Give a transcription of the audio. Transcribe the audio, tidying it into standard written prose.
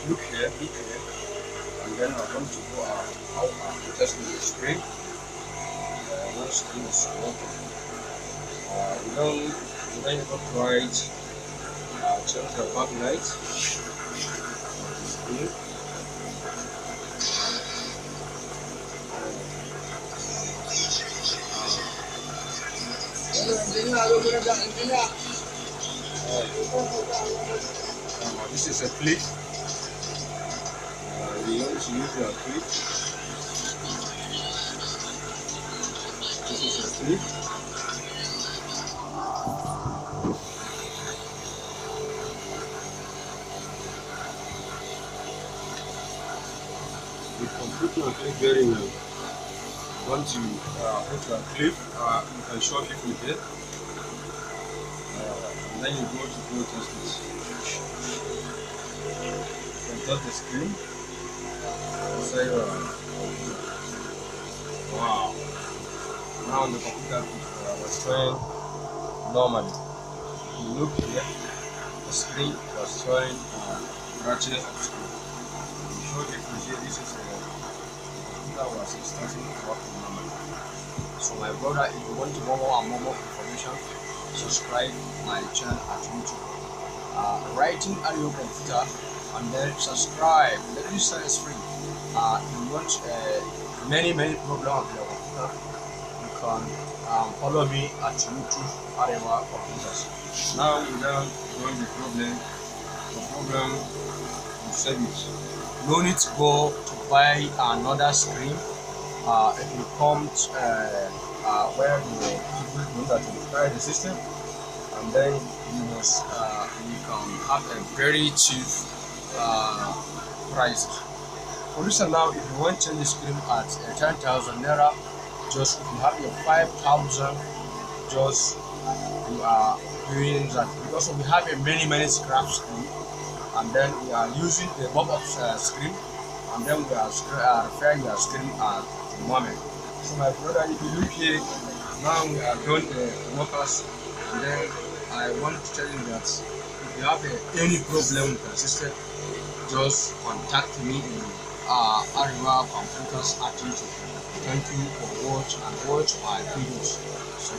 look here, and then I'm going to go out and test the screen. One screen is working. We don't even try it. Change the backlight. Screen. This is a clip. We want to use a clip. This is a clip. The computer will click very well. Once you put your clip, you can short it with it. And then you go to test it. You can touch the screen. Say, wow. Now the computer was showing normally. You look here, the screen was showing brightness of screen. You show difference here. This is the computer was starting working normally. So my brother, if you want to know more and more information, subscribe my channel at YouTube. Writing on your computer and then subscribe. The register is free. If you want many problems of your computer, you can follow me at YouTube Arewa Computers. Now without going the problem you save it. No need to go to buy another screen. If you come to, where the people know that you try the system, and then you must you can have a very cheap price. For instance, now if you want to change the screen at 10,000 naira, just if you have your 5,000, just you are doing that, because we have a many scrap screen, and then we are using the pop-up screen, and then we are repairing your screen at the moment. So my brother, if you look here, now we are done the workers, and then I want to tell you that if you have any problem with the system, just contact me in Arewa Computers at YouTube. Thank you for watch my videos. So,